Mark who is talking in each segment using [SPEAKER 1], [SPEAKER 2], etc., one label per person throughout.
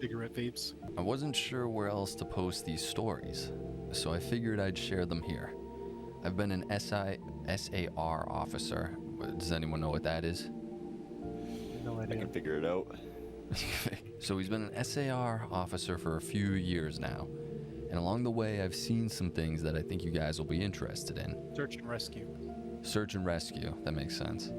[SPEAKER 1] cigarette vapes.
[SPEAKER 2] I wasn't sure where else to post these stories, so I figured I'd share them here. I've been an SAR officer. Does anyone know what that is?
[SPEAKER 1] No
[SPEAKER 3] I
[SPEAKER 1] idea.
[SPEAKER 3] can figure it out.
[SPEAKER 2] So he's been an SAR officer for a few years now, and along the way I've seen some things that I think you guys will be interested in.
[SPEAKER 1] Search and rescue.
[SPEAKER 2] Search and rescue, that makes sense.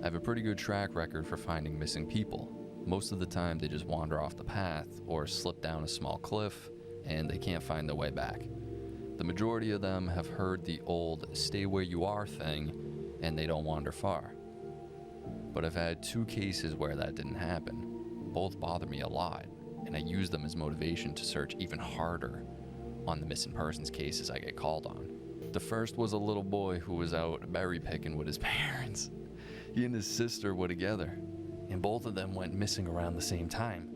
[SPEAKER 2] I have a pretty good track record for finding missing people. Most of the time they just wander off the path or slip down a small cliff and they can't find their way back. The majority of them have heard the old stay where you are thing and they don't wander far. But I've had 2 cases where that didn't happen. Both bother me a lot, and I use them as motivation to search even harder on the missing persons cases I get called on. The first was a little boy who was out berry picking with his parents. He and his sister were together, and both of them went missing around the same time.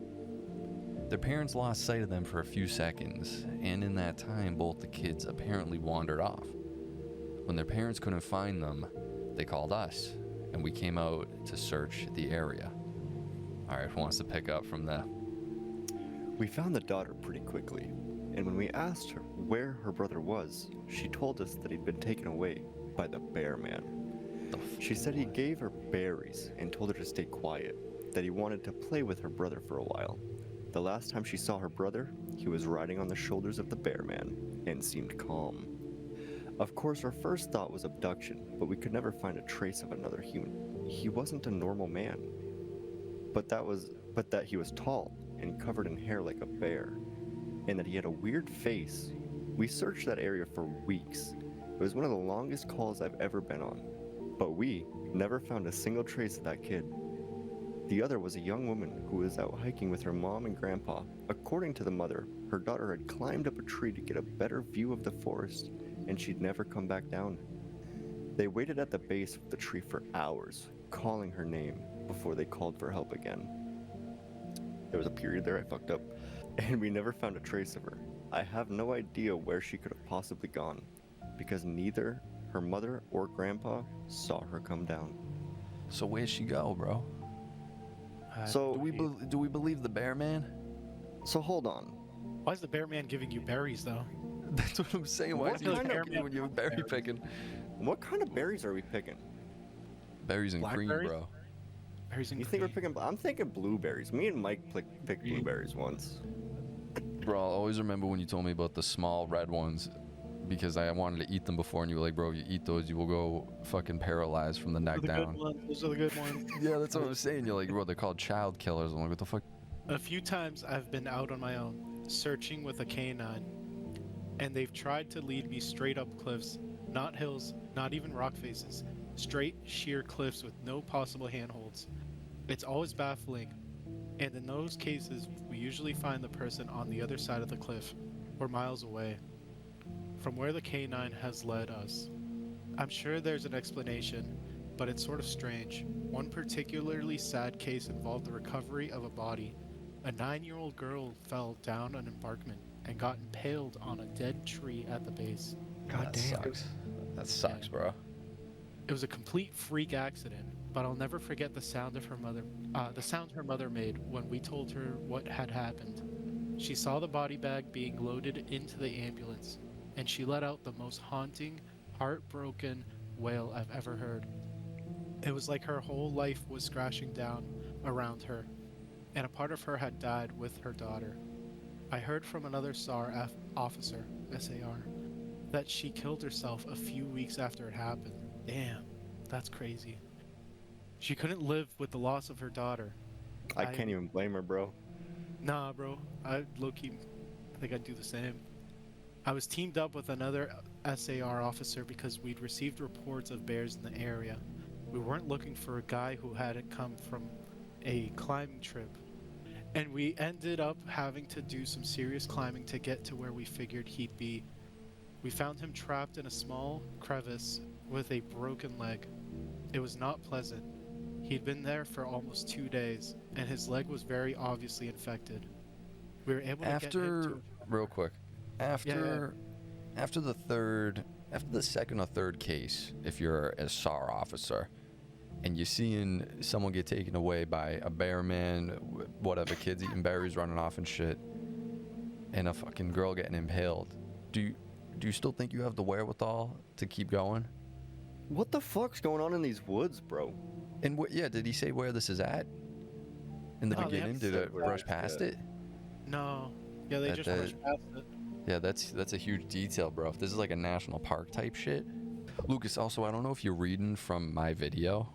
[SPEAKER 2] Their parents lost sight of them for a few seconds, and in that time both the kids apparently wandered off. When their parents couldn't find them, they called us, and we came out to search the area. Alright, who wants to pick up from the...
[SPEAKER 3] We found the daughter pretty quickly, and when we asked her where her brother was, she told us that he'd been taken away by the bear man. She said he gave her berries and told her to stay quiet, that he wanted to play with her brother for a while. The last time she saw her brother, he was riding on the shoulders of the bear man and seemed calm. Of course, our first thought was abduction, but we could never find a trace of another human. He wasn't a normal man, but that he was tall and covered in hair like a bear, and that he had a weird face. We searched that area for weeks. It was one of the longest calls I've ever been on, but we never found a single trace of that kid. The other was a young woman who was out hiking with her mom and grandpa. According to the mother, her daughter had climbed up a tree to get a better view of the forest, and she'd never come back down. They waited at the base of the tree for hours, calling her name, before they called for help again. There was a period there I fucked up, and we never found a trace of her. I have no idea where she could have possibly gone, because neither her mother or grandpa saw her come down.
[SPEAKER 2] So where'd she go, bro?
[SPEAKER 3] So
[SPEAKER 2] Do we believe the bear man?
[SPEAKER 3] So hold on.
[SPEAKER 1] Why is the bear man giving you berries, though?
[SPEAKER 2] That's what I'm saying. Why
[SPEAKER 3] What
[SPEAKER 2] is he
[SPEAKER 3] kind of
[SPEAKER 2] looking at you when you're berry picking?
[SPEAKER 3] What kind of berries are we picking?
[SPEAKER 2] Berries and cream,
[SPEAKER 1] Blackberries?
[SPEAKER 2] bro.
[SPEAKER 1] Berries and
[SPEAKER 3] You think we're
[SPEAKER 1] cream.
[SPEAKER 3] picking? I'm thinking blueberries. Me and Mike picked blueberries once.
[SPEAKER 2] Bro, I'll always remember when you told me about the small red ones because I wanted to eat them before, and you were like, bro, you eat those, you will go fucking paralyzed from the neck
[SPEAKER 1] Those are the
[SPEAKER 2] down.
[SPEAKER 1] good ones. Those are the good ones.
[SPEAKER 2] Yeah, that's what I'm saying. You're like, bro, they're called child killers. I'm like, what the fuck?
[SPEAKER 1] A few times I've been out on my own, searching with a canine, and they've tried to lead me straight up cliffs, not hills, not even rock faces, straight, sheer cliffs with no possible handholds. It's always baffling, and in those cases, we usually find the person on the other side of the cliff, or miles away, from where the canine has led us. I'm sure there's an explanation, but it's sort of strange. One particularly sad case involved the recovery of a body. A 9-year-old girl fell down an embankment and got impaled on a dead tree at the base.
[SPEAKER 2] That sucks. That sucks, bro.
[SPEAKER 1] It was a complete freak accident, but I'll never forget the sound her mother made when we told her what had happened. She saw the body bag being loaded into the ambulance, and she let out the most haunting, heartbroken wail I've ever heard. It was like her whole life was crashing down around her, and a part of her had died with her daughter. I heard from another SAR officer, SAR, that she killed herself a few weeks after it happened. Damn, that's crazy. She couldn't live with the loss of her daughter.
[SPEAKER 3] I can't even blame her, bro.
[SPEAKER 1] Nah, bro. I low-key think I'd do the same. I was teamed up with another SAR officer because we'd received reports of bears in the area. We weren't looking for a guy who hadn't come from a climbing trip. And we ended up having to do some serious climbing to get to where we figured he'd be. We found him trapped in a small crevice with a broken leg. It was not pleasant. He'd been there for almost 2 days, and his leg was very obviously infected. We were able to get him to...
[SPEAKER 2] Real quick, after the second or third case, if you're a SAR officer, and you're seeing someone get taken away by a bear man, whatever, kids eating berries, running off and shit, and a fucking girl getting impaled. Do you still think you have the wherewithal to keep going?
[SPEAKER 3] What the fuck's going on in these woods, bro?
[SPEAKER 2] And yeah, did he say where this is at? In the
[SPEAKER 1] No, they
[SPEAKER 2] beginning,
[SPEAKER 1] haven't
[SPEAKER 2] did
[SPEAKER 3] said
[SPEAKER 2] it
[SPEAKER 3] where
[SPEAKER 2] brush
[SPEAKER 3] it's
[SPEAKER 2] past
[SPEAKER 3] at.
[SPEAKER 2] it?
[SPEAKER 1] No. Yeah, they
[SPEAKER 2] That-
[SPEAKER 1] just
[SPEAKER 2] that-
[SPEAKER 1] rushed past it.
[SPEAKER 2] Yeah, that's a huge detail, bro. If this is like a national park type shit. Lucas, also, I don't know if you're reading from my video.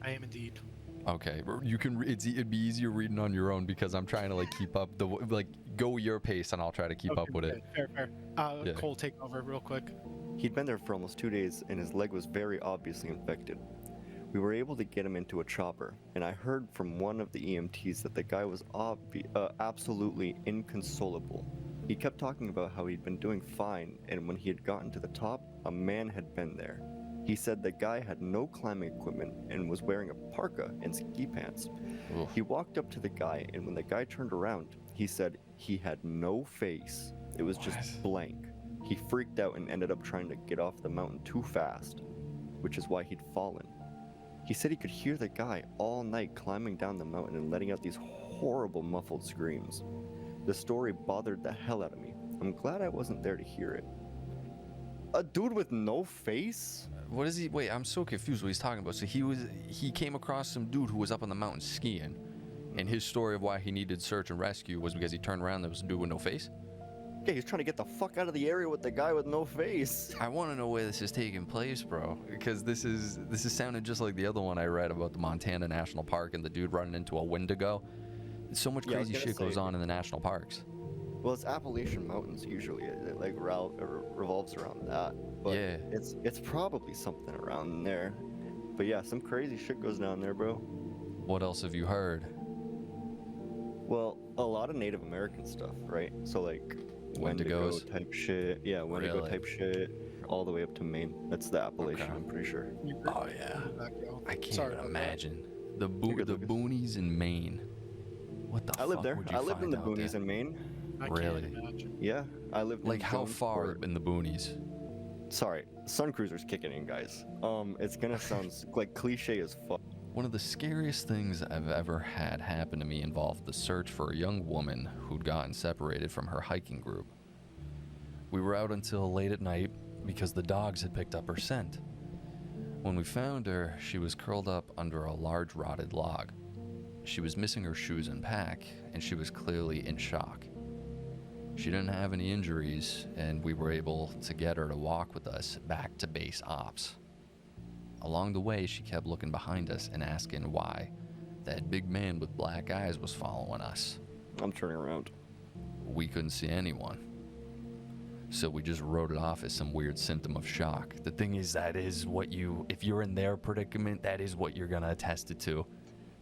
[SPEAKER 1] I am indeed.
[SPEAKER 2] Okay, you can. It'd be easier reading on your own because I'm trying to like keep up go your pace and I'll try to keep up with it.
[SPEAKER 1] Fair.
[SPEAKER 2] Yeah.
[SPEAKER 1] Cole, take over real quick.
[SPEAKER 3] He'd been there for almost 2 days, and his leg was very obviously infected. We were able to get him into a chopper, and I heard from one of the EMTs that the guy was absolutely inconsolable. He kept talking about how he'd been doing fine, and when he had gotten to the top, a man had been there. He said the guy had no climbing equipment and was wearing a parka and ski pants.
[SPEAKER 2] Oof.
[SPEAKER 3] He walked up to the guy, and when the guy turned around, he said he had no face. It was just
[SPEAKER 2] What?
[SPEAKER 3] blank. He freaked out and ended up trying to get off the mountain too fast, which is why he'd fallen. He said he could hear the guy all night climbing down the mountain and letting out these horrible muffled screams. The story bothered the hell out of me. I'm glad I wasn't there to hear it. A dude with no face?
[SPEAKER 2] What is he? Wait, I'm so confused what he's talking about. So he came across some dude who was up on the mountain skiing, and his story of why he needed search and rescue was because he turned around and there was a dude with no face?
[SPEAKER 3] Yeah, he's trying to get the fuck out of the area with the guy with no face.
[SPEAKER 2] I want to know where this is taking place, bro, because this is sounding just like the other one I read about the Montana National Park and the dude running into a Wendigo. So much
[SPEAKER 3] Yeah, I was
[SPEAKER 2] crazy
[SPEAKER 3] gonna
[SPEAKER 2] shit goes
[SPEAKER 3] say-
[SPEAKER 2] on in the national parks.
[SPEAKER 3] Well, it's Appalachian Mountains usually. It like revolves around that. But
[SPEAKER 2] Yeah.
[SPEAKER 3] it's probably something around there. But yeah, some crazy shit goes down there, bro.
[SPEAKER 2] What else have you heard?
[SPEAKER 3] Well, a lot of Native American stuff, right? So like Wendigo
[SPEAKER 2] Wendigos?
[SPEAKER 3] type shit. Yeah, Wendigo
[SPEAKER 2] Really?
[SPEAKER 3] type shit. All the way up to Maine. That's the Appalachian,
[SPEAKER 2] Okay.
[SPEAKER 3] I'm pretty sure.
[SPEAKER 2] Oh yeah, I can't
[SPEAKER 1] Sorry
[SPEAKER 2] even
[SPEAKER 1] about that.
[SPEAKER 2] imagine the
[SPEAKER 3] good, Lucas.
[SPEAKER 2] boonies in Maine. What the
[SPEAKER 3] I
[SPEAKER 2] fuck
[SPEAKER 3] lived there.
[SPEAKER 2] would you
[SPEAKER 3] I lived in
[SPEAKER 2] find
[SPEAKER 3] the
[SPEAKER 2] out
[SPEAKER 3] boonies
[SPEAKER 2] there?
[SPEAKER 3] in Maine.
[SPEAKER 1] I
[SPEAKER 2] Really?
[SPEAKER 1] can't imagine.
[SPEAKER 3] Yeah, I lived in
[SPEAKER 2] Like how far
[SPEAKER 3] Jonesport.
[SPEAKER 2] in the boonies?
[SPEAKER 3] Sorry, Sun Cruiser's kicking in, guys. It's gonna sound like cliche as fuck.
[SPEAKER 2] One of the scariest things I've ever had happen to me involved the search for a young woman who'd gotten separated from her hiking group. We were out until late at night because the dogs had picked up her scent. When we found her, she was curled up under a large rotted log. She was missing her shoes and pack, and she was clearly in shock. She didn't have any injuries, and we were able to get her to walk with us back to base ops. Along the way, she kept looking behind us and asking why that big man with black eyes was following us.
[SPEAKER 3] I'm turning around.
[SPEAKER 2] We couldn't see anyone. So we just wrote it off as some weird symptom of shock. The thing is, that is what if you're in their predicament, that is what you're gonna attest it to,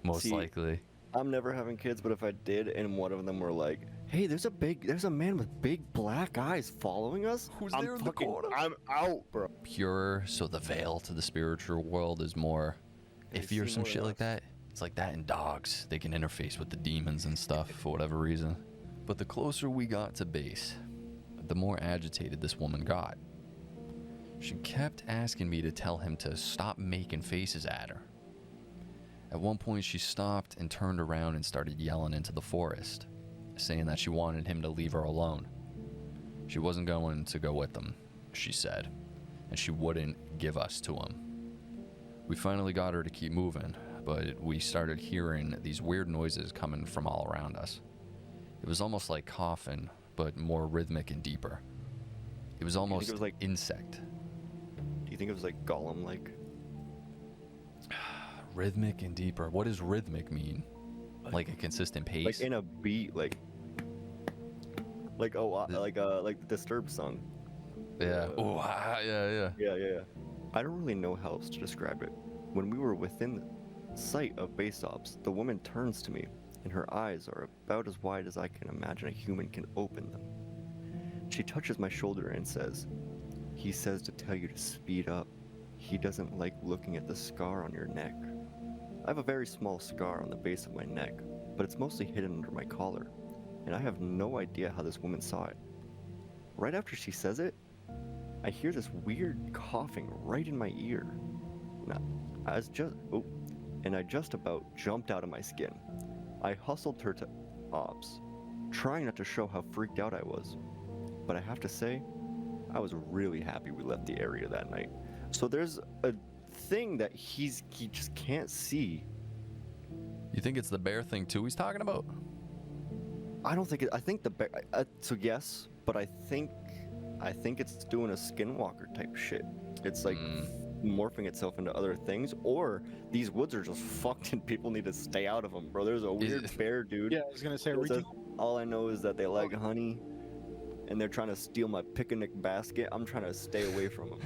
[SPEAKER 2] most
[SPEAKER 3] See,
[SPEAKER 2] likely.
[SPEAKER 3] I'm never having kids, but if I did, and one of them were like, "Hey, there's a man with big black eyes following us."
[SPEAKER 2] Who's
[SPEAKER 3] I'm
[SPEAKER 2] there in the
[SPEAKER 3] fucking-
[SPEAKER 2] corner?
[SPEAKER 3] I'm out, bro.
[SPEAKER 2] Pure, so the veil to the spiritual world is more
[SPEAKER 3] They
[SPEAKER 2] iffy or
[SPEAKER 3] see
[SPEAKER 2] some
[SPEAKER 3] more
[SPEAKER 2] shit
[SPEAKER 3] than
[SPEAKER 2] like
[SPEAKER 3] us.
[SPEAKER 2] that. It's like that in dogs. They can interface with the demons and stuff for whatever reason. But the closer we got to base, the more agitated this woman got. She kept asking me to tell him to stop making faces at her. At one point, she stopped and turned around and started yelling into the forest, saying that she wanted him to leave her alone. She wasn't going to go with them, she said, and she wouldn't give us to him. We finally got her to keep moving, but we started hearing these weird noises coming from all around us. It was almost like coughing, but more rhythmic and deeper. It was almost
[SPEAKER 3] it was like-
[SPEAKER 2] insect.
[SPEAKER 3] Do you think it was like Gollum-like?
[SPEAKER 2] Rhythmic and deeper. What does rhythmic mean? Like a consistent pace?
[SPEAKER 3] Like in a beat, like like the Disturbed song.
[SPEAKER 2] yeah. Oh, yeah.
[SPEAKER 3] Yeah. I don't really know how else to describe it. When we were within sight of base ops, the woman turns to me, and her eyes are about as wide as I can imagine a human can open them. She touches my shoulder and says, "He says to tell you to speed up. He doesn't like looking at the scar on your neck." I have a very small scar on the base of my neck, but it's mostly hidden under my collar, and I have no idea how this woman saw it. Right after she says it, I hear this weird coughing right in my ear. Now, As just oh, and I just about jumped out of my skin. I hustled her to ops, trying not to show how freaked out I was. But I have to say, I was really happy we left the area that night. So there's a thing that he just can't see.
[SPEAKER 2] You think it's the bear thing too he's talking about?
[SPEAKER 3] I don't think it. I think the bear. So yes, but I think it's doing a skinwalker type shit. It's like morphing itself into other things, or these woods are just fucked and people need to stay out of them, bro. There's a weird bear, dude.
[SPEAKER 1] Yeah, I was gonna say.
[SPEAKER 3] All I know is that they like honey, and they're trying to steal my picnic basket. I'm trying to stay away from them.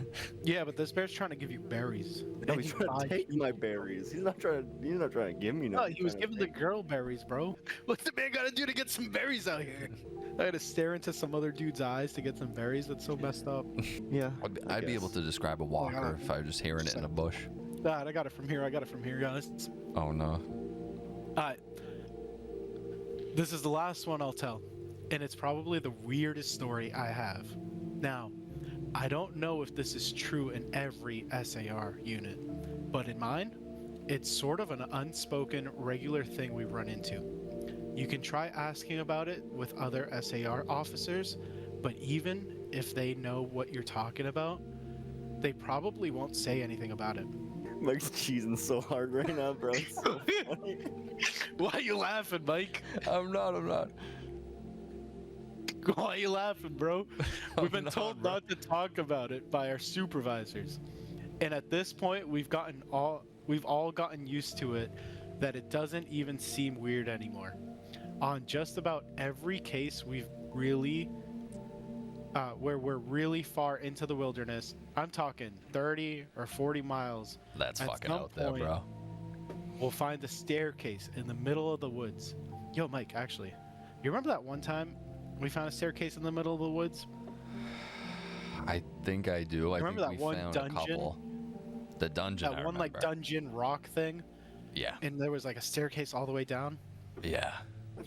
[SPEAKER 1] Yeah, but this bear's trying to give you berries.
[SPEAKER 3] No, he's trying to take my berries. He's not trying to give me
[SPEAKER 1] no.
[SPEAKER 3] nothing.
[SPEAKER 1] He was giving the girl berries, bro. What's the man gotta do to get some berries out here? I had to stare into some other dude's eyes to get some berries. That's so messed up.
[SPEAKER 3] Yeah.
[SPEAKER 2] I'd be able to describe a walker if I was just hearing it in a bush.
[SPEAKER 1] God, I got it from here. Guys.
[SPEAKER 2] Oh no.
[SPEAKER 1] Alright. This is the last one I'll tell. And it's probably the weirdest story I have. Now, I don't know if this is true in every SAR unit, but in mine, it's sort of an unspoken regular thing we run into. You can try asking about it with other SAR officers, but even if they know what you're talking about, they probably won't say anything about it.
[SPEAKER 3] Mike's cheesing so hard right now, bro. It's so funny.
[SPEAKER 1] Why are you laughing, Mike?
[SPEAKER 2] I'm not.
[SPEAKER 1] Why are you laughing, bro? We've been told not to talk about it by our supervisors. And at this point, we've all gotten used to it that it doesn't even seem weird anymore. On just about every case we've really where we're really far into the wilderness, I'm talking 30 or 40 miles.
[SPEAKER 2] That's
[SPEAKER 1] at
[SPEAKER 2] fucking
[SPEAKER 1] some
[SPEAKER 2] out there,
[SPEAKER 1] point,
[SPEAKER 2] bro.
[SPEAKER 1] We'll find a staircase in the middle of the woods. Yo, Mike, actually, you remember that one time we found a staircase in the middle of the woods?
[SPEAKER 2] I think I do. I
[SPEAKER 1] Remember
[SPEAKER 2] think
[SPEAKER 1] that
[SPEAKER 2] we
[SPEAKER 1] one
[SPEAKER 2] found
[SPEAKER 1] dungeon?
[SPEAKER 2] a couple. The dungeon.
[SPEAKER 1] That
[SPEAKER 2] I
[SPEAKER 1] one like
[SPEAKER 2] remember.
[SPEAKER 1] dungeon rock thing,
[SPEAKER 2] Yeah.
[SPEAKER 1] and there was like a staircase all the way down.
[SPEAKER 2] Yeah.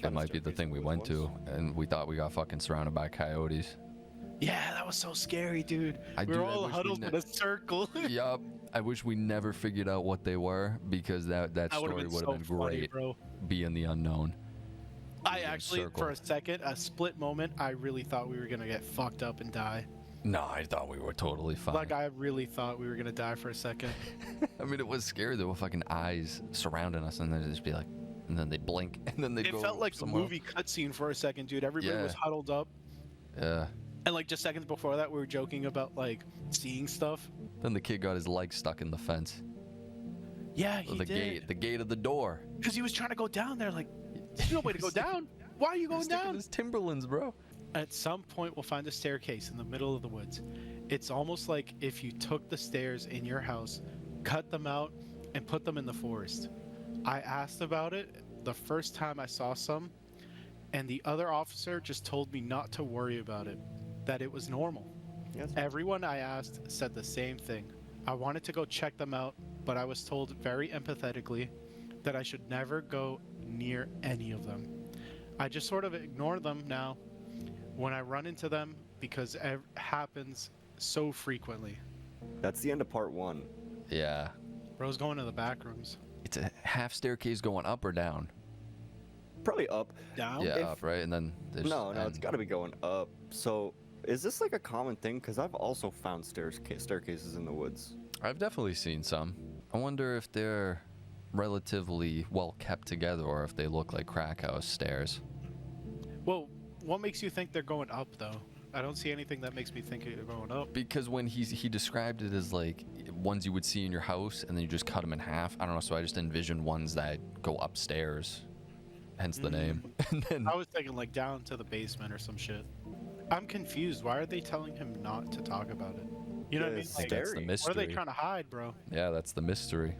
[SPEAKER 2] That might be the thing we went to, and we thought we got fucking surrounded by coyotes.
[SPEAKER 1] Yeah, that was so scary, dude.
[SPEAKER 2] I
[SPEAKER 1] We
[SPEAKER 2] do-
[SPEAKER 1] were
[SPEAKER 2] I
[SPEAKER 1] all
[SPEAKER 2] wish we
[SPEAKER 1] huddled in a circle.
[SPEAKER 2] Yup. I wish we never figured out what they were, because that
[SPEAKER 1] That
[SPEAKER 2] story
[SPEAKER 1] would've
[SPEAKER 2] would
[SPEAKER 1] been
[SPEAKER 2] have
[SPEAKER 1] so
[SPEAKER 2] been
[SPEAKER 1] funny,
[SPEAKER 2] great,
[SPEAKER 1] bro.
[SPEAKER 2] being the unknown.
[SPEAKER 1] I actually,
[SPEAKER 2] circle.
[SPEAKER 1] for a second, a split moment, I really thought we were gonna get fucked up and die.
[SPEAKER 2] No, I thought we were totally fine.
[SPEAKER 1] Like, I really thought we were gonna die for a second.
[SPEAKER 2] I mean, it was scary. There were fucking eyes surrounding us, and they'd just be like, and then they'd blink, and then they'd
[SPEAKER 1] It
[SPEAKER 2] go
[SPEAKER 1] felt like a
[SPEAKER 2] somewhere
[SPEAKER 1] movie cutscene for a second, dude. Everybody was
[SPEAKER 2] Yeah.
[SPEAKER 1] huddled up.
[SPEAKER 2] Yeah.
[SPEAKER 1] And like just seconds before that, we were joking about like seeing stuff.
[SPEAKER 2] Then the kid got his leg stuck in the fence.
[SPEAKER 1] Yeah,
[SPEAKER 2] Or
[SPEAKER 1] he did.
[SPEAKER 2] the gate of the door.
[SPEAKER 1] Because he was trying to go down there. Like, there's no way to go down. Why are you going
[SPEAKER 2] Sticking
[SPEAKER 1] down?
[SPEAKER 2] his Timberlands, bro.
[SPEAKER 1] At some point, we'll find a staircase in the middle of the woods. It's almost like if you took the stairs in your house, cut them out, and put them in the forest. I asked about it the first time I saw some, and the other officer just told me not to worry about it, that it was normal.
[SPEAKER 3] Yes.
[SPEAKER 1] Everyone I asked said the same thing. I wanted to go check them out, but I was told very empathetically that I should never go near any of them. I just sort of ignore them now when I run into them because it happens so frequently.
[SPEAKER 3] That's the end of part 1.
[SPEAKER 2] Yeah.
[SPEAKER 1] Bro's going to the back rooms.
[SPEAKER 2] It's a half staircase going up or down?
[SPEAKER 3] Probably up.
[SPEAKER 1] Down?
[SPEAKER 2] Yeah,
[SPEAKER 3] If-
[SPEAKER 2] up, right? And then there's
[SPEAKER 3] No, it's got to be going up. So, is this like a common thing? Because I've also found staircases in the woods.
[SPEAKER 2] I've definitely seen some. I wonder if they're relatively well kept together or if they look like crack house stairs.
[SPEAKER 1] Well, what makes you think they're going up, though? I don't see anything that makes me think they're going up.
[SPEAKER 2] Because when he described it as like ones you would see in your house and then you just cut them in half. I don't know, so I just envisioned ones that go upstairs, hence the name. And then
[SPEAKER 1] I was thinking like down to the basement or some shit. I'm confused. Why are they telling him not to talk about it? You know what I mean?
[SPEAKER 3] It's
[SPEAKER 1] Like,
[SPEAKER 2] that's the
[SPEAKER 3] scary.
[SPEAKER 2] mystery.
[SPEAKER 1] what are they trying to hide, bro?
[SPEAKER 2] Yeah, that's the mystery.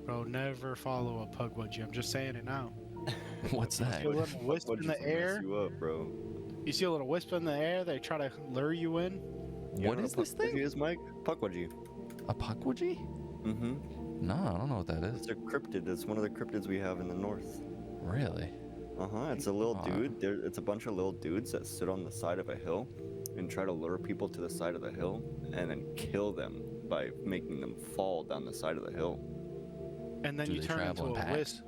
[SPEAKER 1] Bro, never follow a pugwudgie. I'm just saying it now.
[SPEAKER 2] What's that?
[SPEAKER 1] See a little wisp in the air?
[SPEAKER 3] You up, bro.
[SPEAKER 1] You see a little wisp in the air? They try to lure you in.
[SPEAKER 3] You
[SPEAKER 2] What
[SPEAKER 3] know
[SPEAKER 2] is
[SPEAKER 3] what a
[SPEAKER 2] this thing?
[SPEAKER 3] pukwudgie is, Mike? Pukwudgie.
[SPEAKER 2] A pukwudgie?
[SPEAKER 3] Mm-hmm.
[SPEAKER 2] No, I don't know what that is.
[SPEAKER 3] It's a cryptid. It's one of the cryptids we have in the north.
[SPEAKER 2] Really?
[SPEAKER 3] Uh-huh. It's a little
[SPEAKER 2] Aw.
[SPEAKER 3] dude. It's a bunch of little dudes that sit on the side of a hill and try to lure people to the side of the hill and then kill them by making them fall down the side of the hill.
[SPEAKER 1] and then
[SPEAKER 2] Do
[SPEAKER 1] you
[SPEAKER 2] they
[SPEAKER 1] turn
[SPEAKER 2] travel
[SPEAKER 1] into
[SPEAKER 2] in
[SPEAKER 1] a
[SPEAKER 2] packs?
[SPEAKER 1] wisp.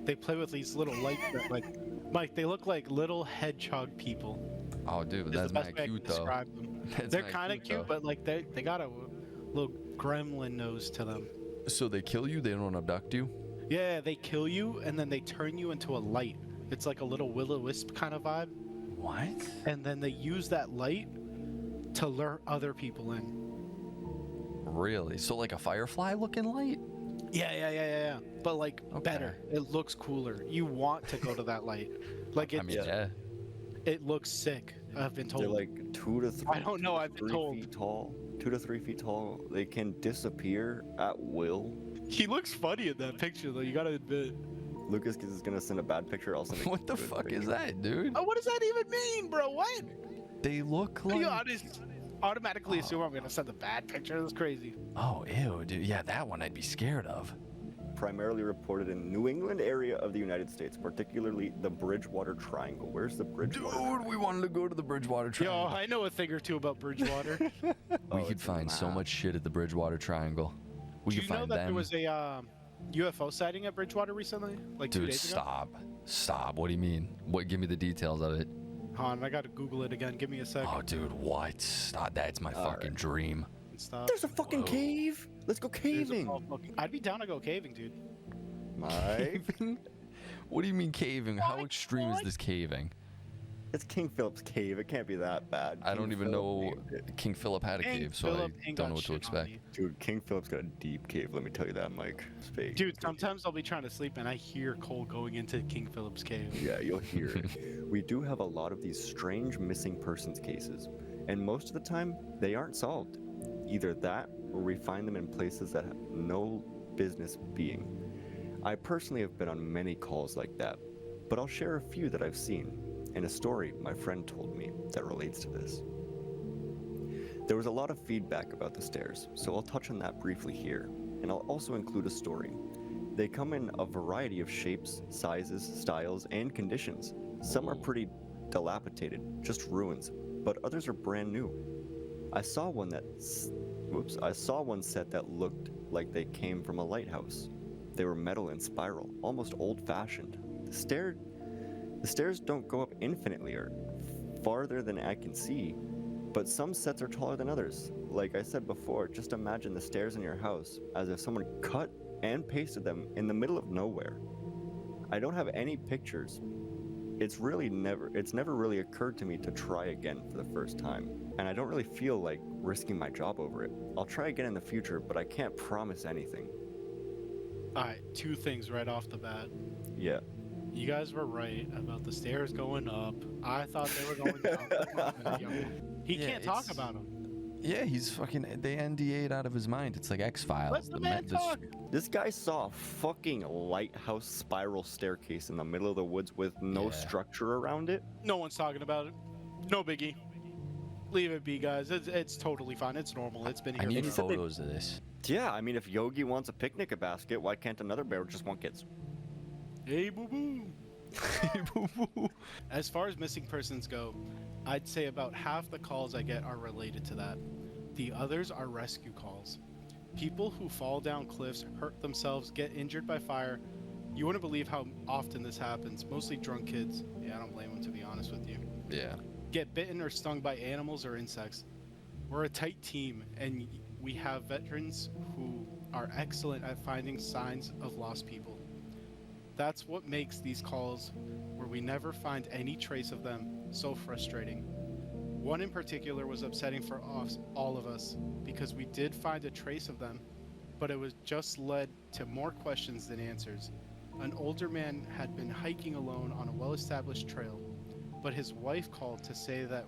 [SPEAKER 1] They play with these little lights that, like, Mike, they look like little hedgehog people.
[SPEAKER 2] Oh, dude,
[SPEAKER 1] Is the
[SPEAKER 2] that's
[SPEAKER 1] best
[SPEAKER 2] mad
[SPEAKER 1] way I can
[SPEAKER 2] cute though.
[SPEAKER 1] describe them.
[SPEAKER 2] That's
[SPEAKER 1] They're
[SPEAKER 2] mad
[SPEAKER 1] kind of
[SPEAKER 2] cute
[SPEAKER 1] cute,
[SPEAKER 2] though.
[SPEAKER 1] but like they got a little gremlin nose to them.
[SPEAKER 2] So they kill you? They don't abduct you?
[SPEAKER 1] Yeah, they kill you and then they turn you into a light. It's like a little will-o-wisp kind of vibe,
[SPEAKER 2] What?
[SPEAKER 1] and then they use that light to lure other people in.
[SPEAKER 2] Really? So like a firefly looking light?
[SPEAKER 1] Yeah. But like better. It looks cooler. You want to go to that light. Like
[SPEAKER 2] I mean, yeah.
[SPEAKER 1] it looks sick. I've been told.
[SPEAKER 3] They're like 2 to 3.
[SPEAKER 1] I don't know, I've been
[SPEAKER 3] 3
[SPEAKER 1] told.
[SPEAKER 3] feet tall. 2 to 3 feet tall. They can disappear at will.
[SPEAKER 1] He looks funny in that picture though. You gotta admit.
[SPEAKER 3] Lucas is gonna send a bad picture. I'll send a
[SPEAKER 2] What the
[SPEAKER 3] good
[SPEAKER 2] fuck is
[SPEAKER 3] picture.
[SPEAKER 2] that, dude?
[SPEAKER 1] Oh, what does that even mean, bro? What?
[SPEAKER 2] They look
[SPEAKER 1] You
[SPEAKER 2] like.
[SPEAKER 1] honest, automatically assume I'm gonna send a bad picture. That's crazy.
[SPEAKER 2] Oh, ew, dude. Yeah, that one I'd be scared of.
[SPEAKER 3] Primarily reported in New England area of the United States, particularly the Bridgewater Triangle. Where's the Bridgewater?
[SPEAKER 2] Dude, we wanted to go to the Bridgewater
[SPEAKER 1] Yo,
[SPEAKER 2] Triangle.
[SPEAKER 1] I know a thing or two about Bridgewater.
[SPEAKER 2] We
[SPEAKER 3] Oh,
[SPEAKER 2] could
[SPEAKER 3] it's a
[SPEAKER 2] find so
[SPEAKER 3] map.
[SPEAKER 2] much shit at the Bridgewater Triangle. We
[SPEAKER 1] Do
[SPEAKER 2] could
[SPEAKER 1] you know
[SPEAKER 2] find
[SPEAKER 1] that
[SPEAKER 2] them.
[SPEAKER 1] there was a UFO sighting at Bridgewater recently? Like 2
[SPEAKER 2] Dude,
[SPEAKER 1] days ago?
[SPEAKER 2] stop. What do you mean? What? Give me the details of it.
[SPEAKER 1] Hold on, I gotta Google it again. Give me a sec.
[SPEAKER 2] Oh, dude, what? Stop. That's my fucking dream.
[SPEAKER 1] Stop.
[SPEAKER 3] There's a fucking
[SPEAKER 2] Whoa.
[SPEAKER 3] cave. Let's go
[SPEAKER 1] There's a
[SPEAKER 3] caving.
[SPEAKER 1] I'd be down to go caving, dude.
[SPEAKER 3] Mike,
[SPEAKER 2] Caving? What do you mean caving? How
[SPEAKER 1] What?
[SPEAKER 2] extreme is
[SPEAKER 1] What?
[SPEAKER 2] this caving?
[SPEAKER 3] it's King Philip's cave. It can't be that bad.
[SPEAKER 2] I don't
[SPEAKER 3] King
[SPEAKER 2] even
[SPEAKER 3] Philip
[SPEAKER 2] know
[SPEAKER 3] named it.
[SPEAKER 2] King Philip had a
[SPEAKER 1] King
[SPEAKER 2] cave, so
[SPEAKER 1] Philip
[SPEAKER 2] I
[SPEAKER 1] ain't
[SPEAKER 2] don't
[SPEAKER 1] got
[SPEAKER 2] know what to
[SPEAKER 1] shit on
[SPEAKER 2] expect.
[SPEAKER 1] me.
[SPEAKER 3] Dude, King Philip's got a deep cave. Let me tell you that, Mike. It's fake.
[SPEAKER 1] Dude, sometimes I'll be trying to sleep and I hear Cole going into King Philip's cave.
[SPEAKER 3] Yeah, you'll hear it. We do have a lot of these strange missing persons cases, and most of the time, they aren't solved. Either that, or we find them in places that have no business being. I personally have been on many calls like that, but I'll share a few that I've seen, and a story my friend told me that relates to this. There was a lot of feedback about the stairs, so I'll touch on that briefly here, and I'll also include a story. They come in a variety of shapes, sizes, styles, and conditions. Some are pretty dilapidated, just ruins, but others are brand new. I saw one set that looked like they came from a lighthouse. They were metal and spiral, almost old-fashioned. The stairs don't go up infinitely or farther than I can see, but some sets are taller than others. Like I said before, just imagine the stairs in your house as if someone cut and pasted them in the middle of nowhere. I don't have any pictures. It's never really occurred to me to try again for the first time, and I don't really feel like risking my job over it. I'll try again in the future, but I can't promise anything.
[SPEAKER 1] Alright, 2 things right off the bat.
[SPEAKER 3] Yeah.
[SPEAKER 1] You guys were right about the stairs going up. I thought they were going down. He
[SPEAKER 2] Yeah,
[SPEAKER 1] can't talk
[SPEAKER 2] it's-
[SPEAKER 1] about them.
[SPEAKER 2] Yeah, he's fucking. They NDA'd out of his mind. It's like X-Files.
[SPEAKER 1] Let the man talk.
[SPEAKER 3] This guy saw a fucking lighthouse spiral staircase in the middle of the woods with no
[SPEAKER 2] Yeah.
[SPEAKER 3] structure around it.
[SPEAKER 1] No one's talking about it. No biggie. Leave it be, guys. It's totally fine. It's normal. It's been
[SPEAKER 2] I
[SPEAKER 1] here.
[SPEAKER 2] need
[SPEAKER 3] he said they-
[SPEAKER 2] photos of this.
[SPEAKER 3] Yeah, I mean, if Yogi wants a picnic basket, why can't another bear just want kids?
[SPEAKER 1] Hey, boo boo. As far as missing persons go, I'd say about half the calls I get are related to that. The others are rescue calls. People who fall down cliffs, hurt themselves, get injured by fire. You wouldn't believe how often this happens. Mostly drunk kids. Yeah, I don't blame them, to be honest with you.
[SPEAKER 2] Yeah.
[SPEAKER 1] Get bitten or stung by animals or insects. We're a tight team, and we have veterans who are excellent at finding signs of lost people. That's what makes these calls, where we never find any trace of them, so frustrating. One in particular was upsetting for us, all of us, because we did find a trace of them, but it was just led to more questions than answers. An older man had been hiking alone on a well-established trail, but his wife called to say that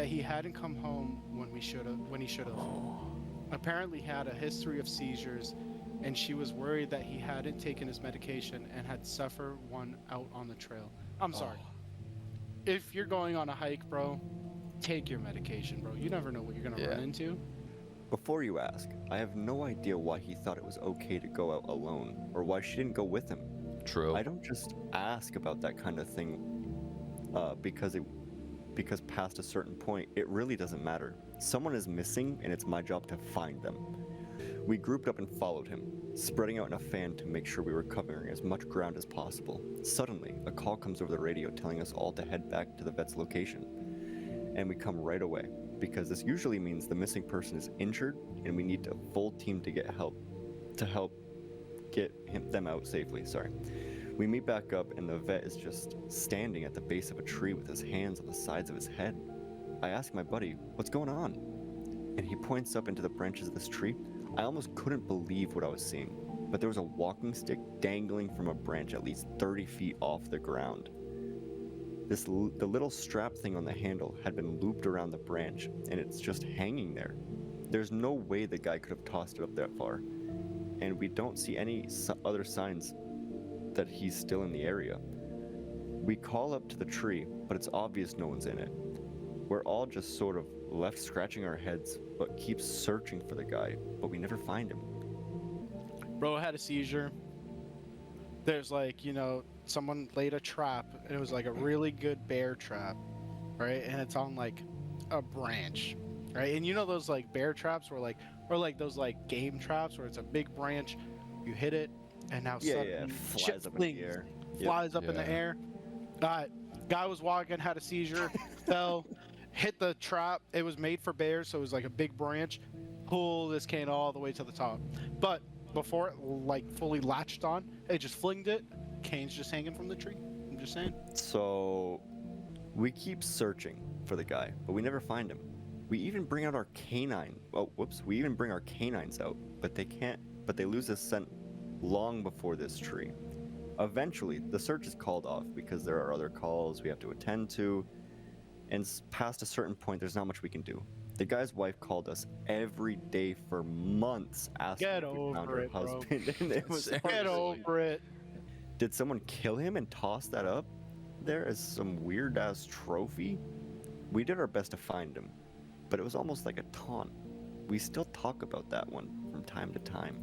[SPEAKER 1] he hadn't come home when he should have. Apparently he had a history of seizures, and she was worried that he hadn't taken his medication and had suffered one out on the trail. I'm sorry. If you're going on a hike, bro, take your medication, bro. You never know what you're gonna run into.
[SPEAKER 3] Before you ask, I have no idea why he thought it was okay to go out alone, or why she didn't go with him.
[SPEAKER 2] True.
[SPEAKER 3] I don't just ask about that kind of thing because past a certain point, it really doesn't matter. Someone is missing, and it's my job to find them. We grouped up and followed him, spreading out in a fan to make sure we were covering as much ground as possible. Suddenly, a call comes over the radio telling us all to head back to the vet's location. And we come right away, because this usually means the missing person is injured and we need a full team to help get them out safely. We meet back up and the vet is just standing at the base of a tree with his hands on the sides of his head. I ask my buddy, what's going on? And he points up into the branches of this tree. I almost couldn't believe what I was seeing, but there was a walking stick dangling from a branch at least 30 feet off the ground. The little strap thing on the handle had been looped around the branch, and it's just hanging there. There's no way the guy could have tossed it up that far, and we don't see any other signs that he's still in the area. We call up to the tree, but it's obvious no one's in it. We're all just sort of left scratching our heads, but keep searching for the guy, but we never find him.
[SPEAKER 1] Bro had a seizure. There's like, someone laid a trap, and it was like a really good bear trap, right? And it's on like a branch, right? And those like bear traps or like those like game traps where it's a big branch, you hit it, and now suddenly
[SPEAKER 3] flies up in the air.
[SPEAKER 1] Flies up in the air. Guy was walking, had a seizure, fell, hit the trap. It was made for bears, so it was like a big branch. Pull this cane all the way to the top. But before it like fully latched on, it just flinged it. Cane's just hanging from the tree. I'm just saying.
[SPEAKER 3] So we keep searching for the guy, but we never find him. We even bring out our canine. We even bring our canines out, but they lose the scent long before this tree. Eventually, the search is called off because there are other calls we have to attend to, and past a certain point, there's not much we can do. The guy's wife called us every day for months asking if we found her husband. And it was
[SPEAKER 1] Get over it.
[SPEAKER 3] Did someone kill him and toss that up there as some weird-ass trophy? We did our best to find him, but it was almost like a taunt. We still talk about that one from time to time.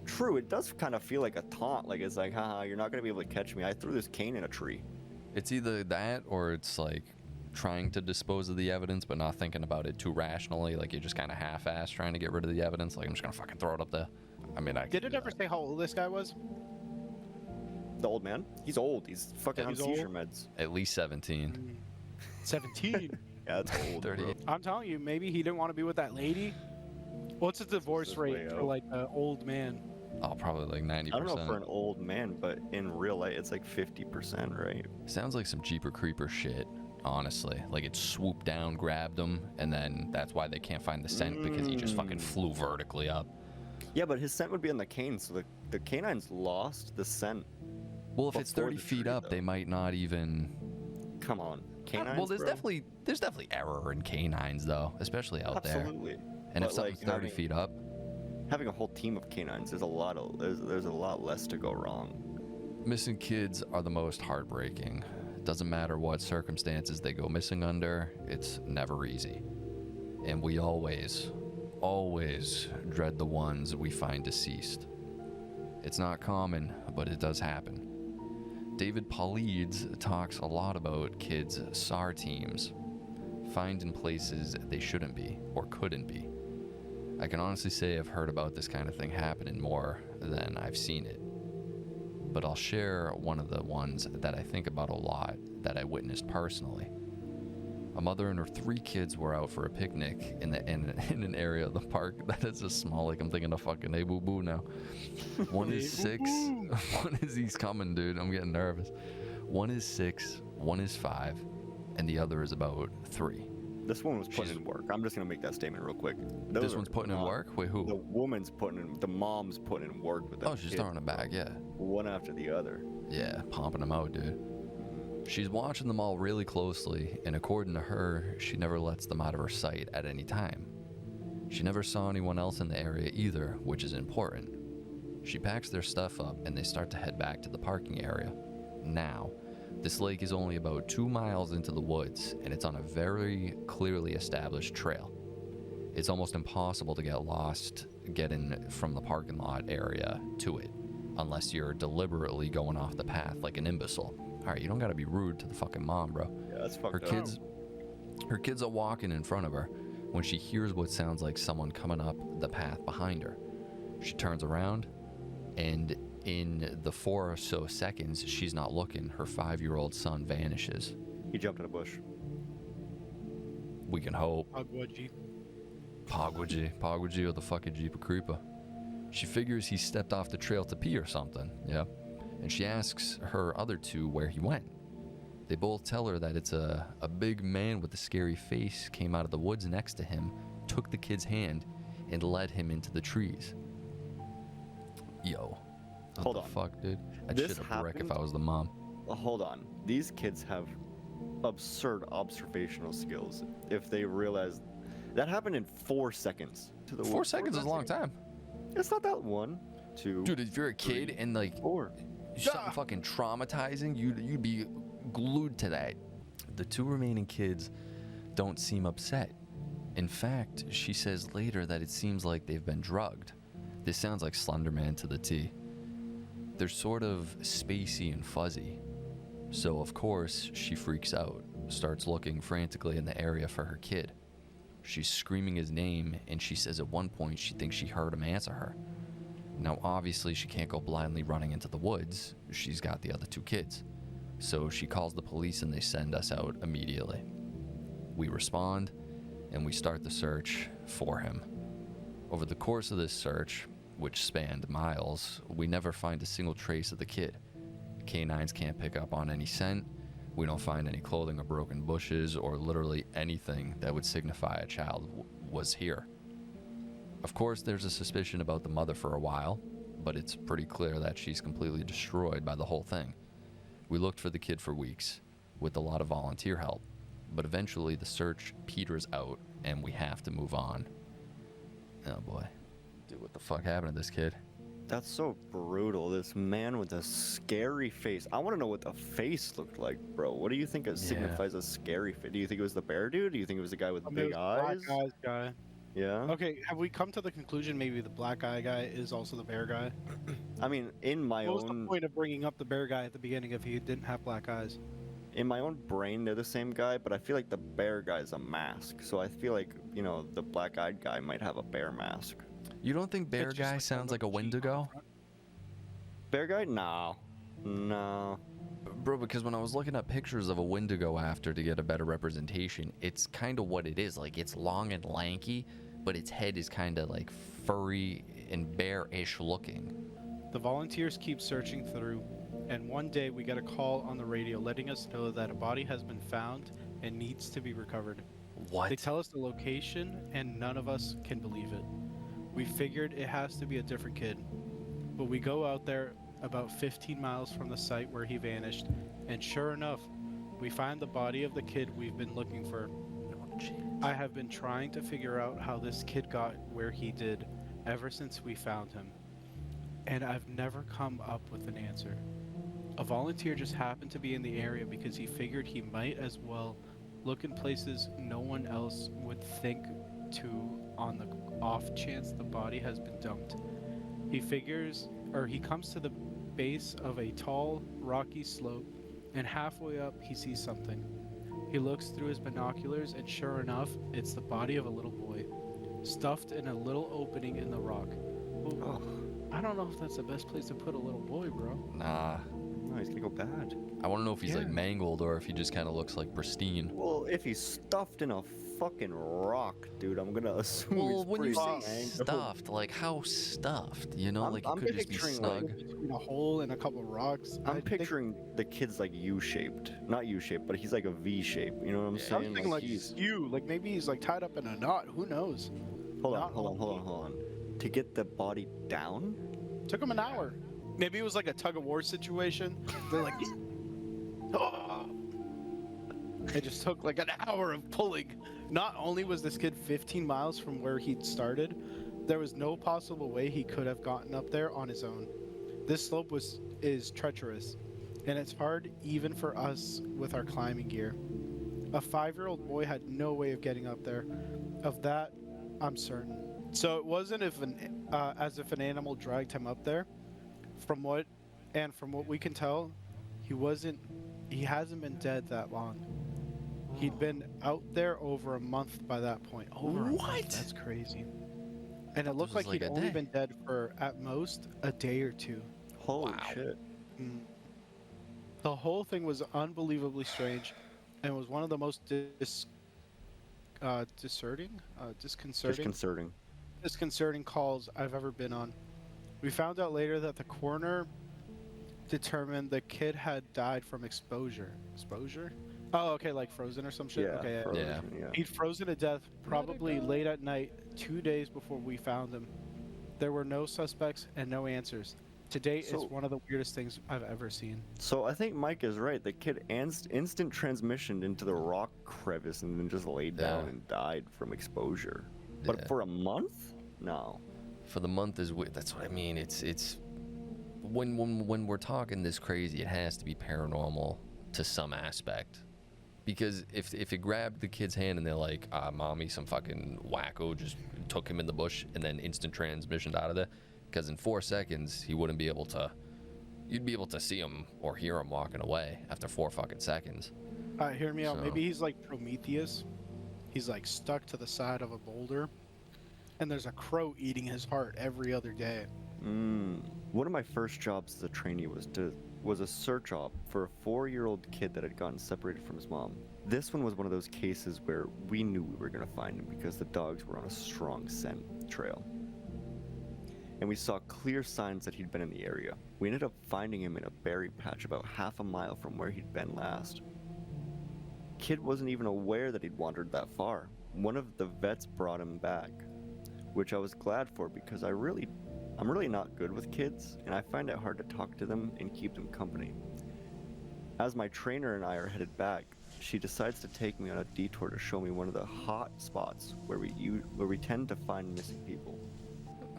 [SPEAKER 3] True, it does kind of feel like a taunt, like it's like, haha, you're not going to be able to catch me. I threw this cane in a tree.
[SPEAKER 2] It's either that or it's like trying to dispose of the evidence but not thinking about it too rationally, like you're just kind of half-assed trying to get rid of the evidence, like I'm just going to fucking throw it up there. I mean,
[SPEAKER 1] Did it ever say how old this guy was?
[SPEAKER 3] The old man? He's old. He's fucking on seizure meds.
[SPEAKER 2] At least 17.
[SPEAKER 1] 17.
[SPEAKER 3] Yeah, that's old.
[SPEAKER 2] 38.
[SPEAKER 1] I'm telling you, maybe he didn't want to be with that lady. What's the divorce rate for like an old man?
[SPEAKER 2] Oh, probably like 90%.
[SPEAKER 3] I don't know for an old man, but in real life, it's like 50%, right?
[SPEAKER 2] Sounds like some Jeeper Creeper shit, honestly. Like it swooped down, grabbed him, and then that's why they can't find the scent because he just fucking flew vertically up.
[SPEAKER 3] Yeah, but his scent would be on the cane, so the canines lost the scent.
[SPEAKER 2] Well, if it's 30 feet up, they might not even...
[SPEAKER 3] Come on. Canines,
[SPEAKER 2] well, there's
[SPEAKER 3] bro?
[SPEAKER 2] definitely error in canines, though, especially out there.
[SPEAKER 3] Absolutely.
[SPEAKER 2] And
[SPEAKER 3] But,
[SPEAKER 2] if something's 30 feet up...
[SPEAKER 3] Having a whole team of canines, there's a lot less to go wrong.
[SPEAKER 2] Missing kids are the most heartbreaking. It doesn't matter what circumstances they go missing under, it's never easy. And we always dread the ones we find deceased. It's not common, but it does happen. David Paulides talks a lot about kids' SAR teams, find in places they shouldn't be or couldn't be. I can honestly say I've heard about this kind of thing happening more than I've seen it. But I'll share one of the ones that I think about a lot that I witnessed personally. A mother and her 3 kids were out for a picnic in an area of the park that is a small, like I'm thinking of fucking hey boo boo now. One is 6. One is, he's coming, dude. I'm getting nervous. One is 6, one is 5, and the other is about 3.
[SPEAKER 3] This one was putting in work. I'm just gonna make that statement real quick.
[SPEAKER 2] This one's putting in work? Wait, who?
[SPEAKER 3] The mom's putting in work with that.
[SPEAKER 2] Oh, she's throwing it back, yeah.
[SPEAKER 3] One after the other.
[SPEAKER 2] Yeah, pumping them out, dude. She's watching them all really closely, and according to her, she never lets them out of her sight at any time. She never saw anyone else in the area either, which is important. She packs their stuff up, and they start to head back to the parking area. Now, this lake is only about 2 miles into the woods, and it's on a very clearly established trail. It's almost impossible to get lost getting from the parking lot area to it, unless you're deliberately going off the path like an imbecile. All right, you don't gotta be rude to the fucking mom, bro.
[SPEAKER 3] Yeah, that's fucked up.
[SPEAKER 2] Her kids are walking in front of her when she hears what sounds like someone coming up the path behind her. She turns around, and in the 4 or so seconds she's not looking, her 5-year-old son vanishes.
[SPEAKER 3] He jumped in a bush.
[SPEAKER 2] We can hope.
[SPEAKER 1] Pogwaji.
[SPEAKER 2] Pogwaji or the fucking Jeep Creeper. She figures he stepped off the trail to pee or something, yeah? And she asks her other 2 where he went. They both tell her that it's a big man with a scary face came out of the woods next to him, took the kid's hand, and led him into the trees. Yo. What
[SPEAKER 3] Hold
[SPEAKER 2] the
[SPEAKER 3] on.
[SPEAKER 2] fuck, dude? I'd
[SPEAKER 3] This
[SPEAKER 2] shit a brick if
[SPEAKER 3] happened-
[SPEAKER 2] I was the mom.
[SPEAKER 3] Hold on. These kids have absurd observational skills. If they realize that happened in 4 seconds. To the
[SPEAKER 2] 4 seconds is a long time.
[SPEAKER 3] It's not that 1, 2.
[SPEAKER 2] Dude, if you're a kid and like
[SPEAKER 3] 4.
[SPEAKER 2] something fucking traumatizing, you'd be glued to that. The 2 remaining kids don't seem upset. In fact, she says later that it seems like they've been drugged. This sounds like Slenderman to the T. They're sort of spacey and fuzzy. So of course, she freaks out, starts looking frantically in the area for her kid. She's screaming his name, and she says at one point she thinks she heard him answer her. Now obviously she can't go blindly running into the woods. She's got the other 2 kids. So she calls the police and they send us out immediately. We respond, and we start the search for him. Over the course of this search, which spanned miles, we never find a single trace of the kid. Canines can't pick up on any scent. We don't find any clothing or broken bushes or literally anything that would signify a child was here. Of course, there's a suspicion about the mother for a while, but it's pretty clear that she's completely destroyed by the whole thing. We looked for the kid for weeks, with a lot of volunteer help, but eventually the search peters out and we have to move on. Oh boy. Dude, what the fuck happened to this kid?
[SPEAKER 3] That's so brutal. This man with a scary face. I want to know what the face looked like, bro. What do you think it signifies a scary face? Do you think it was the bear dude? Do you think it was the guy with the big eyes?
[SPEAKER 1] Black eyes guy.
[SPEAKER 3] Yeah.
[SPEAKER 1] Okay, have we come to the conclusion maybe the black eye guy is also the bear guy?
[SPEAKER 3] I mean, in my
[SPEAKER 1] What was the
[SPEAKER 3] own
[SPEAKER 1] point of bringing up the bear guy at the beginning if he didn't have black eyes?
[SPEAKER 3] brain, they're the same guy, but I feel like the bear guy's a mask. So I feel like, you know, the black-eyed guy might have a bear mask.
[SPEAKER 2] You don't think bear
[SPEAKER 1] It's just
[SPEAKER 2] guy
[SPEAKER 1] like
[SPEAKER 2] sounds like a
[SPEAKER 1] Cheat on the
[SPEAKER 2] Wendigo?
[SPEAKER 1] front.
[SPEAKER 3] Bear guy? No. No.
[SPEAKER 2] Bro, because when I was looking up pictures of a Wendigo after to get a better representation, it's kind of what it is. Like, it's long and lanky, but its head is kind of like furry and bear-ish looking.
[SPEAKER 1] The volunteers keep searching through, and one day we get a call on the radio letting us know that a body has been found and needs to be recovered. They
[SPEAKER 2] What?
[SPEAKER 1] tell us the location, and none of us can believe it. We figured it has to be a different kid, but we go out there about 15 miles from the site where he vanished, and sure enough, we find the body of the kid we've been looking for. I have been trying to figure out how this kid got where he did ever since we found him, and I've never come up with an answer. A volunteer just happened to be in the area because he figured he might as well look in places no one else would think to on the off chance the body has been dumped. He comes to the base of a tall, rocky slope, and halfway up he sees something. He looks through his binoculars, and sure enough, it's the body of a little boy, stuffed in a little opening in the rock. Ooh,
[SPEAKER 3] Oh,
[SPEAKER 1] I don't know if that's the best place to put a little boy, bro.
[SPEAKER 2] Nah.
[SPEAKER 3] no, he's gonna go bad.
[SPEAKER 2] I want to know if he's like
[SPEAKER 1] Yeah.
[SPEAKER 2] mangled or if he just kind of looks like pristine.
[SPEAKER 3] Well, if he's stuffed in a fucking rock, dude, I'm gonna assume
[SPEAKER 2] Well,
[SPEAKER 3] he's
[SPEAKER 2] when you
[SPEAKER 3] pretty
[SPEAKER 2] say
[SPEAKER 3] mangled.
[SPEAKER 2] stuffed, like how stuffed? You know,
[SPEAKER 3] I'm-
[SPEAKER 2] like it
[SPEAKER 3] I'm
[SPEAKER 2] could just be
[SPEAKER 3] picturing,
[SPEAKER 2] snug.
[SPEAKER 3] like,
[SPEAKER 1] Between a hole and a couple rocks. I
[SPEAKER 3] I'm
[SPEAKER 1] think-
[SPEAKER 3] picturing the kid's like U-shaped, not U-shaped, but he's like a V-shape. You know what I'm
[SPEAKER 2] Yeah,
[SPEAKER 3] saying?
[SPEAKER 1] something like
[SPEAKER 3] he's.
[SPEAKER 1] you. Like maybe he's like tied up in a knot. Who knows?
[SPEAKER 3] Hold on,
[SPEAKER 1] not
[SPEAKER 3] hold on, hold on,
[SPEAKER 1] on.
[SPEAKER 3] hold on. To get the body down?
[SPEAKER 1] Took him an hour. Maybe it was like a tug of war situation. They're like, "Oh." It just took like an hour of pulling. Not only was this kid 15 miles from where he'd started, there was no possible way he could have gotten up there on his own. This slope is treacherous, and it's hard even for us with our climbing gear. A 5-year-old boy had no way of getting up there. Of that, I'm certain. So it wasn't as if an animal dragged him up there. From what we can tell, he hasn't been dead that long. He'd been out there over a month by that point. Over a month,
[SPEAKER 2] What?
[SPEAKER 1] that's crazy. And it
[SPEAKER 2] thought this
[SPEAKER 1] looked
[SPEAKER 2] was
[SPEAKER 1] like
[SPEAKER 2] like
[SPEAKER 1] he'd
[SPEAKER 2] a
[SPEAKER 1] only
[SPEAKER 2] day.
[SPEAKER 1] been dead for at most a day or two.
[SPEAKER 3] Holy
[SPEAKER 2] Wow.
[SPEAKER 3] shit.
[SPEAKER 1] Mm. The whole thing was unbelievably strange, and was one of the most disconcerting,
[SPEAKER 3] Disconcerting.
[SPEAKER 1] disconcerting calls I've ever been on. We found out later that the coroner determined the kid had died from exposure. Exposure? Oh, okay, like frozen or some shit.
[SPEAKER 3] Yeah,
[SPEAKER 1] Okay, yeah.
[SPEAKER 2] Yeah.
[SPEAKER 3] frozen, yeah.
[SPEAKER 1] He'd frozen to death
[SPEAKER 2] Let it
[SPEAKER 1] probably
[SPEAKER 2] go.
[SPEAKER 1] late at night, 2 days before we found him. There were no suspects and no answers. To date, it's
[SPEAKER 3] So,
[SPEAKER 1] one of the weirdest things I've ever seen.
[SPEAKER 3] so I think Mike is right. The kid instant transmissioned into the rock crevice and then just laid down
[SPEAKER 2] Yeah.
[SPEAKER 3] and died from exposure. But
[SPEAKER 2] Yeah.
[SPEAKER 3] for a month? No.
[SPEAKER 2] For the month is weird. That's what I mean. It's when we're talking this crazy, it has to be paranormal to some aspect. Because if it grabbed the kid's hand and they're like, mommy, some fucking wacko just took him in the bush and then instant transmission out of there, because in 4 seconds he wouldn't be able to. You'd be able to see him or hear him walking away after 4 fucking seconds.
[SPEAKER 1] Hear me out.
[SPEAKER 2] So-
[SPEAKER 1] Maybe he's like Prometheus. He's like stuck to the side of a boulder, and there's a crow eating his heart every other day.
[SPEAKER 3] One of my first jobs as a trainee was a search op for a 4-year-old kid that had gotten separated from his mom. This one was one of those cases where we knew we were going to find him because the dogs were on a strong scent trail. And we saw clear signs that he'd been in the area. We ended up finding him in a berry patch about half a mile from where he'd been last. Kid wasn't even aware that he'd wandered that far. One of the vets brought him back, which I was glad for because I'm really not good with kids, and I find it hard to talk to them and keep them company. As my trainer and I are headed back, she decides to take me on a detour to show me one of the hot spots where we tend to find missing people.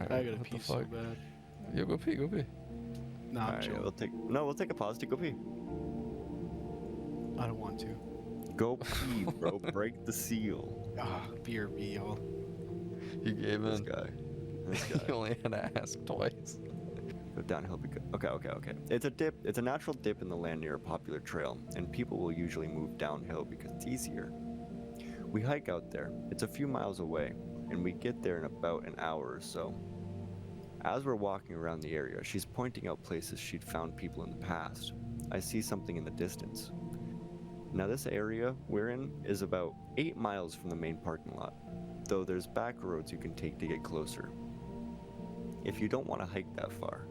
[SPEAKER 1] I gotta pee so bad.
[SPEAKER 2] Yo, go pee, go pee.
[SPEAKER 1] Nah, I'm
[SPEAKER 3] Alright,
[SPEAKER 1] chilling.
[SPEAKER 3] we'll take a pause to go pee.
[SPEAKER 1] I don't want to.
[SPEAKER 3] Go pee, bro. Break the seal.
[SPEAKER 1] Beer me, y'all.
[SPEAKER 2] You gave
[SPEAKER 3] This
[SPEAKER 2] in.
[SPEAKER 3] guy.
[SPEAKER 2] You only had to ask twice.
[SPEAKER 3] Go downhill. Okay. It's a dip. It's a natural dip in the land near a popular trail, and people will usually move downhill because it's easier. We hike out there. It's a few miles away, and we get there in about an hour or so. As we're walking around the area, she's pointing out places she'd found people in the past. I see something in the distance. Now, this area we're in is about 8 miles from the main parking lot, though there's back roads you can take to get closer, if you don't want to hike that far.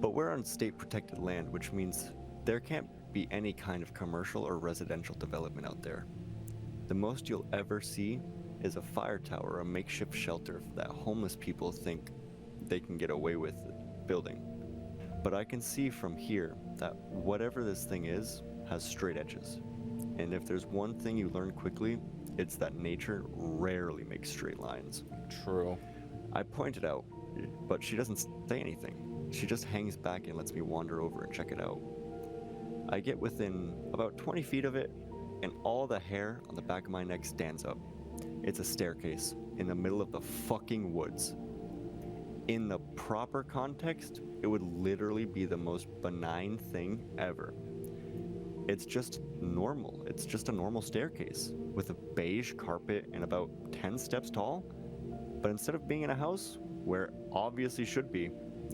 [SPEAKER 3] But we're on state protected land, which means there can't be any kind of commercial or residential development out there. The most you'll ever see is a fire tower or a makeshift shelter that homeless people think they can get away with building. But I can see from here that whatever this thing is has straight edges. And if there's one thing you learn quickly, it's that nature rarely makes straight lines.
[SPEAKER 2] True.
[SPEAKER 3] I point it out, but she doesn't say anything. She just hangs back and lets me wander over and check it out. I get within about 20 feet of it, and all the hair on the back of my neck stands up. It's a staircase in the middle of the fucking woods. In the proper context, it would literally be the most benign thing ever. It's just normal. It's just a normal staircase with a beige carpet and about 10 steps tall. But instead of being in a house, where it obviously should be,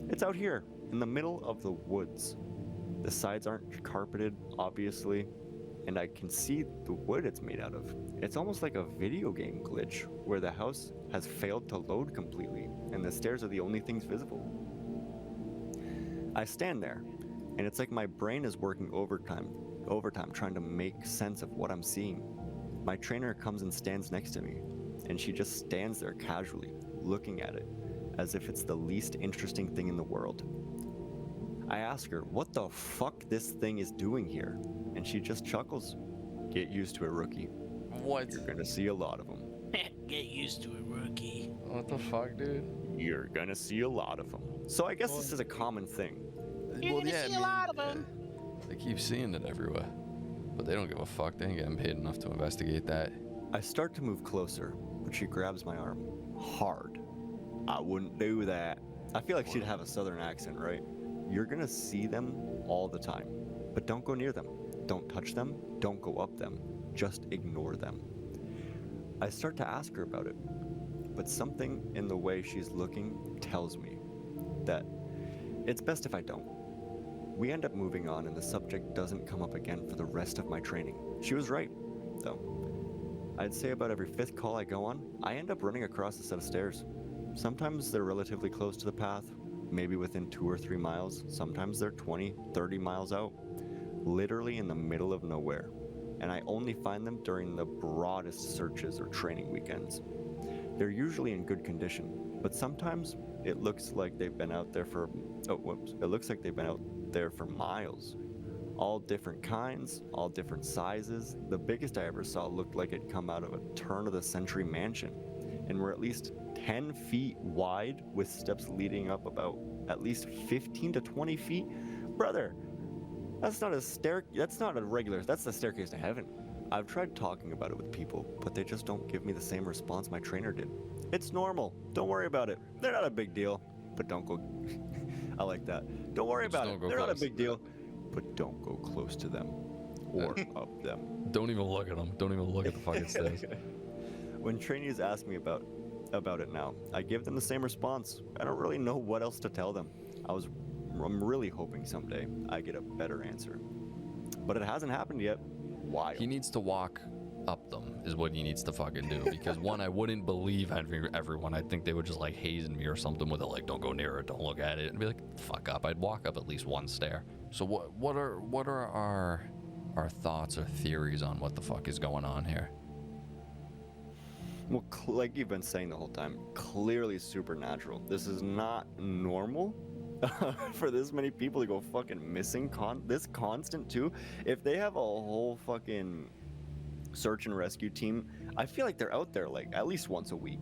[SPEAKER 3] it's out here, in the middle of the woods. The sides aren't carpeted, obviously, and I can see the wood it's made out of. It's almost like a video game glitch, where the house has failed to load completely, and the stairs are the only things visible. I stand there, and it's like my brain is working overtime trying to make sense of what I'm seeing. My trainer comes and stands next to me, and she just stands there casually, looking at it, as if it's the least interesting thing in the world. I ask her what the fuck this thing is doing here, and she just chuckles. Get used to it, rookie.
[SPEAKER 2] What?
[SPEAKER 3] You're gonna see a lot of them.
[SPEAKER 1] Get used to it, rookie.
[SPEAKER 2] What the fuck, dude?
[SPEAKER 3] You're gonna see a lot of them. So I guess this is a common thing.
[SPEAKER 1] You're gonna see a lot of 'em.
[SPEAKER 2] They keep seeing it everywhere, but they don't give a fuck. They ain't getting paid enough to investigate that.
[SPEAKER 3] I start to move closer, but she grabs my arm hard. I wouldn't do that. I feel like she'd have a southern accent, right? You're gonna see them all the time, but don't go near them. Don't touch them. Don't go up them. Just ignore them. I start to ask her about it. but something in the way she's looking tells me that it's best if I don't. We end up moving on, and the subject doesn't come up again for the rest of my training. She was right, though. I'd say about every 5th call I go on, I end up running across a set of stairs. Sometimes they're relatively close to the path, maybe within 2 or 3 miles. Sometimes they're 20, 30 miles out, literally in the middle of nowhere. And I only find them during the broadest searches or training weekends. They're usually in good condition, but sometimes it looks like they've been out there for, it looks like they've been out there for miles. All different kinds, all different sizes. The biggest I ever saw looked like it'd come out of a turn-of-the-century mansion, and were at least 10 feet wide with steps leading up about at least 15 to 20 feet. Brother, that's not a regular, that's the staircase to heaven. I've tried talking about it with people, but they just don't give me the same response my trainer did. It's normal. Don't worry about it. They're not a big deal, but don't go. I like that. Don't worry about it. They're not a big deal, but don't go close to them or up them.
[SPEAKER 2] Don't even look at them. Don't even look at the fucking stairs.
[SPEAKER 3] When trainees ask me about it now, I give them the same response. I don't really know what else to tell them. I'm really hoping someday I get a better answer, but it hasn't happened yet. Why?
[SPEAKER 2] He needs to walk up them is what he needs to fucking do, because one, I wouldn't believe everyone. I think they would just like hazing me or something with it, like, don't go near it, don't look at it, and be like, fuck up. I'd walk up at least one stair. So what are our thoughts or theories on what the fuck is going on here?
[SPEAKER 3] Well, like you've been saying the whole time, clearly supernatural. This is not normal. For this many people to go fucking missing this constant too. If they have a whole fucking search and rescue team, I feel like they're out there like at least once a week.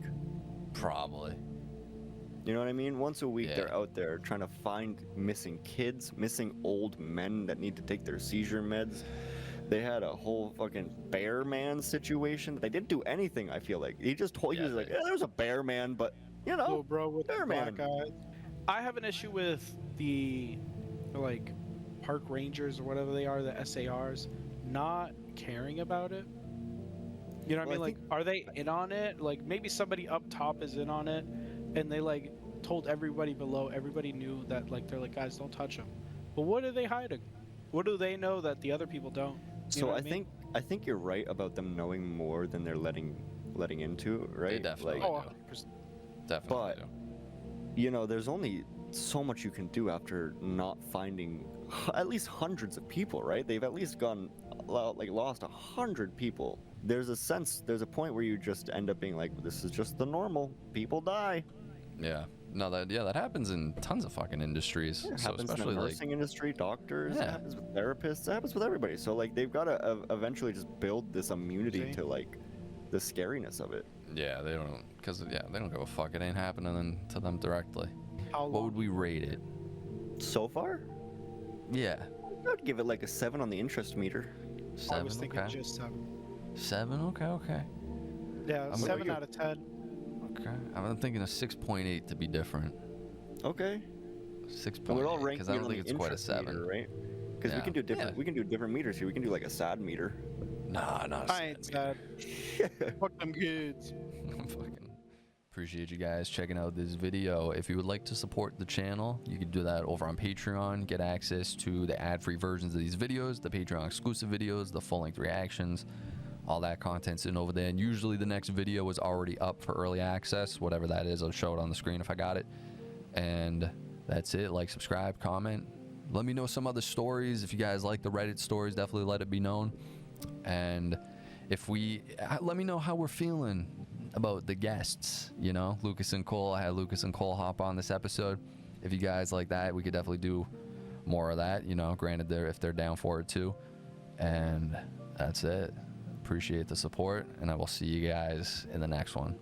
[SPEAKER 2] Probably.
[SPEAKER 3] You know what I mean? Once a week they're out there trying to find missing kids, missing old men that need to take their seizure meds. They had a whole fucking bear man situation. They didn't do anything, I feel like. He just told you, like, yeah, there's a bear man, but you know,
[SPEAKER 1] Little bro with
[SPEAKER 3] bear
[SPEAKER 1] the
[SPEAKER 3] man.
[SPEAKER 1] black eyes. I have an issue with the, like, park rangers or whatever they are, the SARs, not caring about it. You know what I mean? Like, are they in on it? Like, maybe somebody up top is in on it, and they, like, told everybody below, everybody knew that, like, they're like, guys, don't touch them. But what are they hiding? What do they know that the other people don't? You know what
[SPEAKER 3] I think you're right about them knowing more than they're letting into, right?
[SPEAKER 2] They definitely
[SPEAKER 3] like,
[SPEAKER 2] do. Definitely do.
[SPEAKER 3] You know, there's only so much you can do after not finding at least hundreds of people, right? They've at least lost 100 people. There's a point where you just end up being like, this is just the normal. People die.
[SPEAKER 2] Yeah. No, that happens in tons of fucking industries.
[SPEAKER 3] Yeah, it
[SPEAKER 2] so
[SPEAKER 3] happens
[SPEAKER 2] especially
[SPEAKER 3] in the nursing industry, doctors, it happens with therapists, it happens with everybody. So like they've got to eventually just build this immunity to like the scariness of it.
[SPEAKER 2] Yeah, they don't, because they don't give a fuck. It ain't happening to them directly. What would we rate it?
[SPEAKER 3] So far?
[SPEAKER 2] Yeah.
[SPEAKER 3] I would give it like a 7 on the interest meter.
[SPEAKER 2] 7,
[SPEAKER 1] I was thinking
[SPEAKER 2] okay.
[SPEAKER 1] just 7.
[SPEAKER 2] 7, okay.
[SPEAKER 1] Yeah, 7 out of 10.
[SPEAKER 2] Okay. I'm thinking a 6.8 to be different.
[SPEAKER 3] Okay.
[SPEAKER 2] 6.8.
[SPEAKER 3] We're all ranked
[SPEAKER 2] because I don't think it's quite a 7.
[SPEAKER 3] Meter, right? Because we can do different. We can do different meters here. We can do like a sad meter.
[SPEAKER 2] Nah, not a
[SPEAKER 1] I ain't sad. Fuck them kids.
[SPEAKER 2] Fucking appreciate you guys checking out this video. If you would like to support the channel, you can do that over on Patreon. Get access to the ad-free versions of these videos, the Patreon exclusive videos, the full-length reactions. All that content's in over there. And usually the next video is already up for early access. Whatever that is, I'll show it on the screen if I got it. And that's it. Like, subscribe, comment. Let me know some other stories. If you guys like the Reddit stories, definitely let it be known. And let me know how we're feeling about the guests, you know, Lucas and Cole. I had Lucas and Cole hop on this episode. If you guys like that, we could definitely do more of that, you know, granted if they're down for it too. And that's it. Appreciate the support, and I will see you guys in the next one.